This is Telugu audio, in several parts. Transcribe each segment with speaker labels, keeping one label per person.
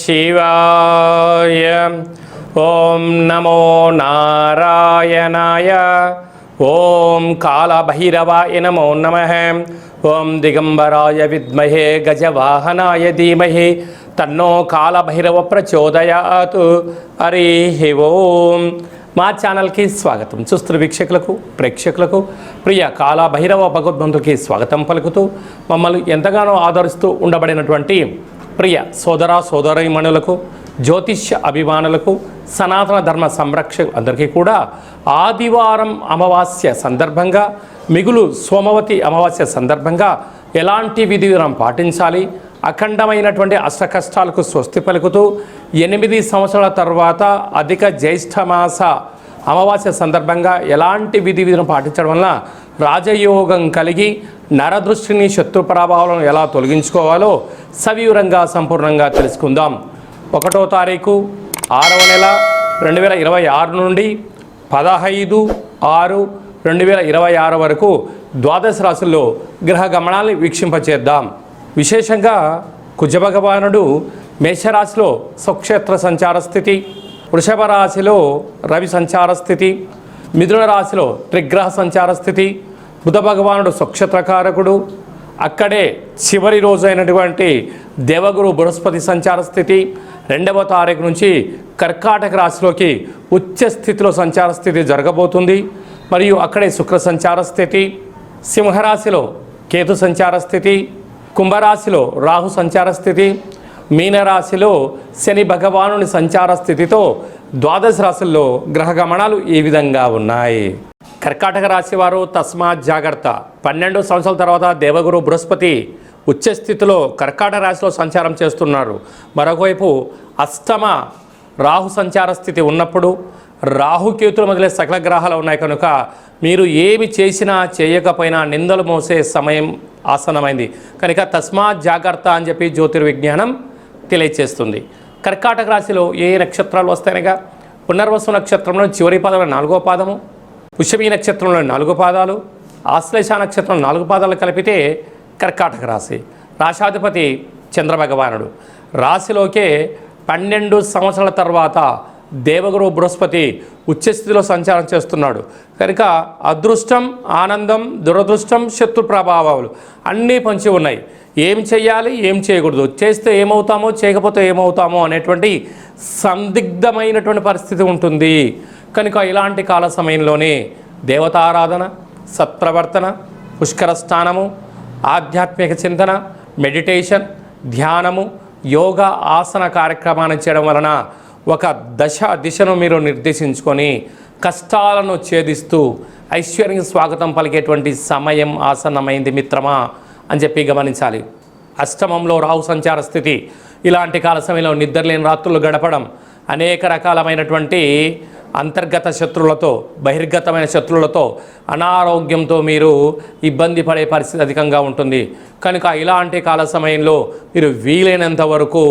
Speaker 1: శివాయ. ఓం నమో నారాయణాయ. ఓం కాళభైరవాయ నమో నమః. ఓం దిగంబరాయ విద్మహే గజవాహనాయ ధీమహి తన్నో కాళభైరవ ప్రచోదయాత్. హరి ఓం. మా ఛానల్కి స్వాగతం. చూస్తున్న వీక్షకులకు ప్రేక్షకులకు ప్రియ కాళభైరవ భగవద్బంధుకి స్వాగతం పలుకుతూ మమ్మల్ని ఎంతగానో ఆదరిస్తూ ఉండబడినటువంటి ప్రియ సోదర సోదరీమణులకు, జ్యోతిష్య అభిమానులకు, సనాతన ధర్మ సంరక్షకులు అందరికీ కూడా ఆదివారం అమావాస్య సందర్భంగా, మిగులు సోమవతి అమావాస్య సందర్భంగా ఎలాంటి విధి విధానం పాటించాలి, అఖండమైనటువంటి అష్టకష్టాలకు స్వస్తి పలుకుతూ 8 సంవత్సరాల తర్వాత అధిక జ్యేష్ఠమాస అమావాస్య సందర్భంగా ఎలాంటి విధి విధానం పాటించడం వలన రాజయోగం కలిగి నరదృష్టిని, శత్రు ప్రభావాలను ఎలా తొలగించుకోవాలో సవివరంగా సంపూర్ణంగా తెలుసుకుందాం. 1వ తారీఖు 6వ నెల 2026 నుండి 15/6/2026 వరకు ద్వాదశ రాశుల్లో గ్రహ గమనాన్ని వీక్షింపచేద్దాం. విశేషంగా కుజభగవానుడు మేషరాశిలో స్వక్షేత్ర సంచార స్థితి, వృషభ రాశిలో రవి సంచార స్థితి, మిథున రాశిలో త్రిగ్రహ సంచార స్థితి, బుధ భగవానుడు స్వక్షేత్రకారకుడు, అక్కడే చివరి రోజు అయినటువంటి దేవగురు బృహస్పతి సంచార స్థితి, 2వ తారీఖు నుంచి కర్కాటక రాశిలోకి ఉచ్చ స్థితిలో సంచార స్థితి జరగబోతుంది. మరియు అక్కడే శుక్ర సంచార స్థితి, సింహరాశిలో కేతు సంచార స్థితి, కుంభరాశిలో రాహు సంచార స్థితి, మీనరాశిలో శని భగవానుని సంచార స్థితితో ద్వాదశ రాశుల్లో గ్రహ గమనాలు ఈ విధంగా ఉన్నాయి. కర్కాటక రాశి వారు తస్మాత్ జాగ్రత్త. 12 సంవత్సరాల తర్వాత దేవగురు బృహస్పతి ఉచ్చస్థితిలో కర్కాటక రాశిలో సంచారం చేస్తున్నారు. మరొకవైపు అష్టమ రాహు సంచార స్థితి ఉన్నప్పుడు రాహుకేతులు మొదలై సకల గ్రహాలు ఉన్నాయి కనుక మీరు ఏమి చేసినా చేయకపోయినా నిందలు మోసే సమయం ఆసన్నమైంది కనుక తస్మాత్ జాగ్రత్త అని చెప్పి జ్యోతిర్విజ్ఞానం తెలియచేస్తుంది. కర్కాటక రాశిలో ఏ నక్షత్రాలు వస్తాయనగా పునర్వసు నక్షత్రంలో చివరి పాదం 4వ పాదము, పుష్యమీ నక్షత్రంలో 4 పాదాలు, ఆశ్లేష నక్షత్రం 4 పాదాలు కలిపితే కర్కాటక రాశి. రాశాధిపతి చంద్రభగవానుడు. రాశిలోకే 12 సంవత్సరాల తర్వాత దేవగురు బృహస్పతి ఉచ్చస్థితిలో సంచారం చేస్తున్నాడు కనుక అదృష్టం, ఆనందం, దురదృష్టం, శత్రు ప్రభావాలు అన్నీ పంచి ఉన్నాయి. ఏం చేయాలి, ఏం చేయకూడదు, చేస్తే ఏమవుతామో, చేయకపోతే ఏమవుతామో అనేటువంటి సందిగ్ధమైనటువంటి పరిస్థితి ఉంటుంది. కనుక ఇలాంటి కాల సమయంలోనే దేవతారాధన, సత్ప్రవర్తన, పుష్కర స్నానము, ఆధ్యాత్మిక చింతన, మెడిటేషన్, ధ్యానము, యోగా, ఆసన కార్యక్రమాన్ని చేయడం వలన ఒక దిశను మీరు నిర్దేశించుకొని కష్టాలను ఛేదిస్తూ ఐశ్వర్యం స్వాగతం పలికేటువంటి సమయం ఆసన్నమైంది మిత్రమా అని చెప్పి గమనించాలి. అష్టమంలో రాహు సంచార స్థితి. ఇలాంటి కాల సమయంలో నిద్రలేని రాత్రులు గడపడం, అనేక రకాలమైనటువంటి అంతర్గత శత్రువులతో, బహిర్గతమైన శత్రువులతో, అనారోగ్యంతో మీరు ఇబ్బంది పడే పరిస్థితి అధికంగా ఉంటుంది. కనుక ఇలాంటి కాల సమయంలో మీరు వీలైనంత వరకు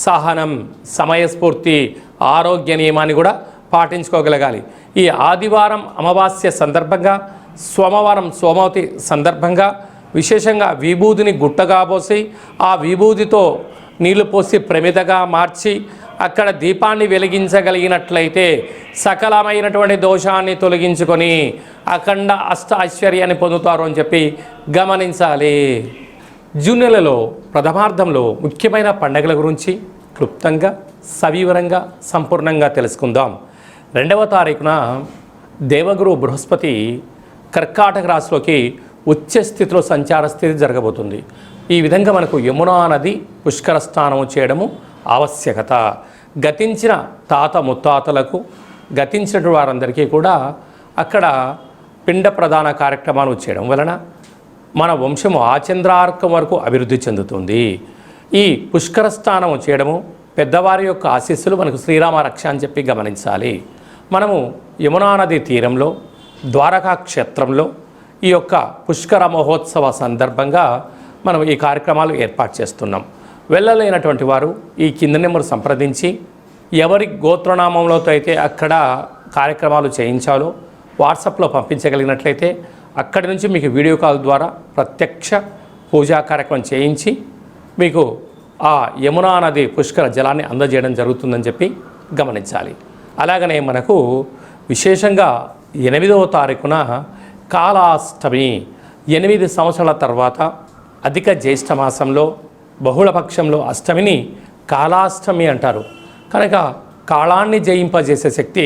Speaker 1: సహనం, సమయస్ఫూర్తి, ఆరోగ్య నియమాన్ని కూడా పాటించుకోగలగాలి. ఈ ఆదివారం అమావాస్య సందర్భంగా, సోమవారం సోమవతి సందర్భంగా విశేషంగా విభూదిని గుట్టగా పోసి ఆ విభూదితో నీళ్లు పోసి ప్రమిదగా మార్చి అక్కడ దీపాన్ని వెలిగించగలిగినట్లయితే సకలమైనటువంటి దోషాన్ని తొలగించుకొని అఖండ అష్ట ఐశ్వర్యాన్ని పొందుతారు అని చెప్పి గమనించాలి. జూన్ నెలలో ప్రథమార్థంలో ముఖ్యమైన పండుగల గురించి క్లుప్తంగా, సవివరంగా, సంపూర్ణంగా తెలుసుకుందాం. 2వ తారీఖున దేవగురు బృహస్పతి కర్కాటక రాశిలోకి ఉచ్చస్థితిలో సంచార స్థితి జరగబోతుంది. ఈ విధంగా మనకు యమునా నది పుష్కర స్నానము చేయడము ఆవశ్యకత. గతించిన తాత ముత్తాతలకు, గతించిన వారందరికీ కూడా అక్కడ పిండ ప్రధాన కార్యక్రమాలు చేయడం వలన మన వంశము ఆచంద్రార్కం వరకు అభివృద్ధి చెందుతుంది. ఈ పుష్కర స్నానము చేయడము, పెద్దవారి యొక్క ఆశీస్సులు మనకు శ్రీరామ రక్ష అని చెప్పి గమనించాలి. మనము యమునా నది తీరంలో ద్వారకా క్షేత్రంలో ఈ యొక్క పుష్కర మహోత్సవ సందర్భంగా మనం ఈ కార్యక్రమాలు ఏర్పాటు చేస్తున్నాం. వెళ్ళలేనటువంటి వారు ఈ కింద నెంబర్ సంప్రదించి ఎవరి గోత్రనామంలో అయితే అక్కడ కార్యక్రమాలు చేయించాలో వాట్సాప్లో పంపించగలిగినట్లయితే అక్కడి నుంచి మీకు వీడియో కాల్ ద్వారా ప్రత్యక్ష పూజా కార్యక్రమం చేయించి మీకు ఆ యమునా నది పుష్కర జలాన్ని అందజేయడం జరుగుతుందని చెప్పి గమనించాలి. అలాగనే మనకు విశేషంగా 8వ తారీఖున కాళాష్టమి, 8 సంవత్సరాల తర్వాత అధిక జ్యేష్ఠ మాసంలో బహుళపక్షంలో అష్టమిని కాళాష్టమి అంటారు. కనుక కాళాన్ని జయింపజేసే శక్తి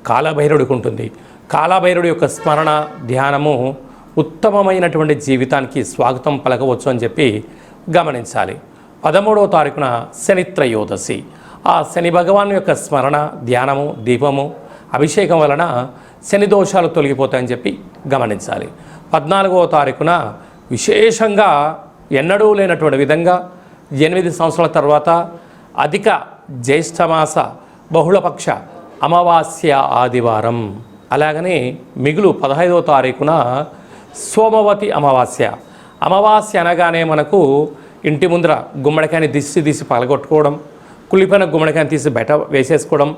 Speaker 1: కాలభైరవుడికి ఉంటుంది. కాలభైరవుడి యొక్క స్మరణ ధ్యానము ఉత్తమమైనటువంటి జీవితానికి స్వాగతం పలకవచ్చు అని చెప్పి గమనించాలి. 13వ తారీఖున శని త్రయోదశి. ఆ శని భగవాన్ యొక్క స్మరణ ధ్యానము దీపము అభిషేకం వలన శని దోషాలు తొలగిపోతాయని చెప్పి గమనించాలి. 14వ తారీఖున విశేషంగా ఎన్నడూ లేనటువంటి విధంగా 8 సంవత్సరాల తర్వాత అధిక జ్యేష్ఠమాస బహుళపక్ష అమావాస్య ఆదివారం. అలాగనే మిగులు 15వ తారీఖున సోమవతి అమావాస్య. అమావాస్య అనగానే మనకు ఇంటి ముందర గుమ్మడికాయని తీసి పగలగొట్టుకోవడం, కుళ్ళిపోయిన గుమ్మడికాయని తీసి బయట వేసేసుకోవడం,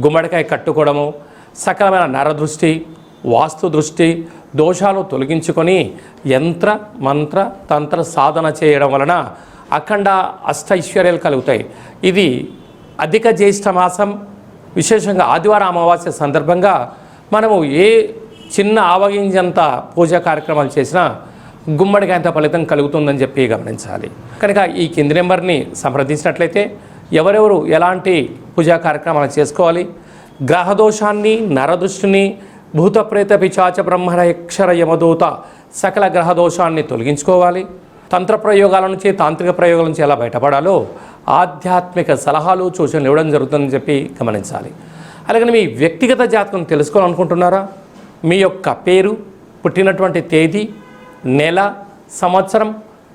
Speaker 1: గుమ్మడికాయ కట్టుకోవడము, సకలమైన నరదృష్టి వాస్తు దృష్టి దోషాలు తొలగించుకొని యంత్ర మంత్ర తంత్ర సాధన చేయడం వలన అఖండ అష్టైశ్వర్యాలు కలుగుతాయి. ఇది అధిక జ్యేష్ఠ మాసం విశేషంగా ఆదివారం అమావాస్య సందర్భంగా మనము ఏ చిన్న ఆవగింజంత పూజా కార్యక్రమాలు చేసినా గుమ్మడికాయంత ఫలితం కలుగుతుందని చెప్పి గమనించాలి. కనుక ఈ కింది నెంబర్ని సంప్రదించినట్లయితే ఎవరెవరు ఎలాంటి పూజా కార్యక్రమాలు చేసుకోవాలి, గ్రహదోషాన్ని నరదృష్టిని భూత ప్రేత పిచాచ బ్రహ్మణ యక్షర యమదూత సకల గ్రహదోషాన్ని తొలగించుకోవాలి, తంత్ర ప్రయోగాల నుంచి తాంత్రిక ప్రయోగాల నుంచి ఎలా బయటపడాలో ఆధ్యాత్మిక సలహాలు సూచనలు ఇవ్వడం జరుగుతుందని చెప్పి గమనించాలి. అలాగే మీ వ్యక్తిగత జాతకం తెలుసుకోవాలనుకుంటున్నారా? మీ యొక్క పేరు, పుట్టినటువంటి తేదీ, నెల, సంవత్సరం,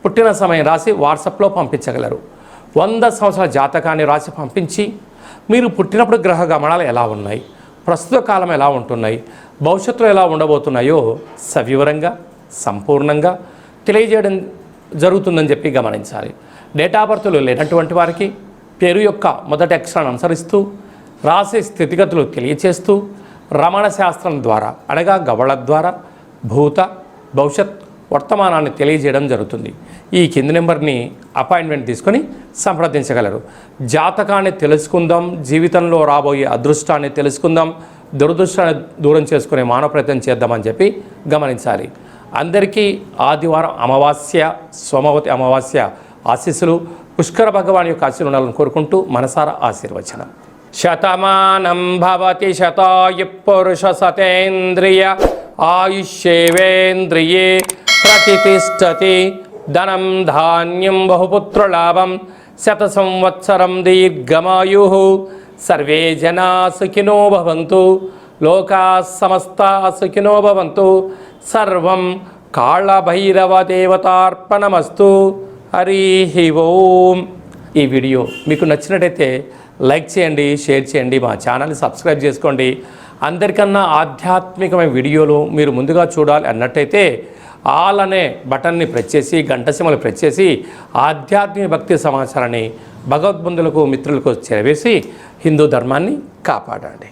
Speaker 1: పుట్టిన సమయం రాసి వాట్సాప్లో పంపించగలరు. 100 సంవత్సరాల జాతకాన్ని రాసి పంపించి మీరు పుట్టినప్పుడు గ్రహ గమనాలు ఎలా ఉన్నాయి, ప్రస్తుత కాలం ఎలా ఉంటున్నాయి, భవిష్యత్తులో ఎలా ఉండబోతున్నాయో సవివరంగా సంపూర్ణంగా తెలియజేయడం జరుగుతుందని చెప్పి గమనించాలి. డేట్ ఆఫ్ బర్త్లు లేనటువంటి వారికి పేరు యొక్క మొదటి అక్షరాన్ని అనుసరిస్తూ రాసే స్థితిగతులు తెలియచేస్తూ రమణ శాస్త్రం ద్వారా అనగా గవళ ద్వారా భూత భవిష్యత్ వర్తమానాన్ని తెలియజేయడం జరుగుతుంది. ఈ కింది నెంబర్ని అపాయింట్మెంట్ తీసుకొని సంప్రదించగలరు. జాతకాన్ని తెలుసుకుందాం, జీవితంలో రాబోయే అదృష్టాన్ని తెలుసుకుందాం, దురదృష్టాన్ని దూరం చేసుకునే మానవ ప్రయత్నం చేద్దామని చెప్పి గమనించాలి. అందరికీ ఆదివారం అమావాస్య సోమవతి అమావాస్య ఆశీస్సులు పుష్కర భగవాన్ యొక్క ఆశీర్వాదాలను కోరుకుంటూ మనసారా ఆశీర్వచనం. శతమానం భవతి శతాయు పురుష సతేంద్రియ ఆయుష్యేవేంద్రియే ప్రతిష్టతి ధనం ధాన్యం బహుపుత్రలాభం శత సంవత్సరం దీర్ఘమాయు సర్వే జనా సుఖినో భవంతు లోకా సమస్తా సుఖినో భవంతు సర్వం కాళభైరవ దేవతార్పణమస్తు. హరి ఓం. ఈ వీడియో మీకు నచ్చినట్టయితే లైక్ చేయండి, షేర్ చేయండి, మా ఛానల్ని సబ్స్క్రైబ్ చేసుకోండి. అందరికన్నా ఆధ్యాత్మికమైన వీడియోలు మీరు ముందుగా చూడాలి అన్నట్టయితే ఆల్ అనే బటన్ని ప్రెస్ చేసి గంట సింబల్ ప్రెస్ చేసి ఆధ్యాత్మిక భక్తి సమాచారాన్ని భగవద్బంధులకు మిత్రులకు చేరవేసి హిందూ ధర్మాన్ని కాపాడండి.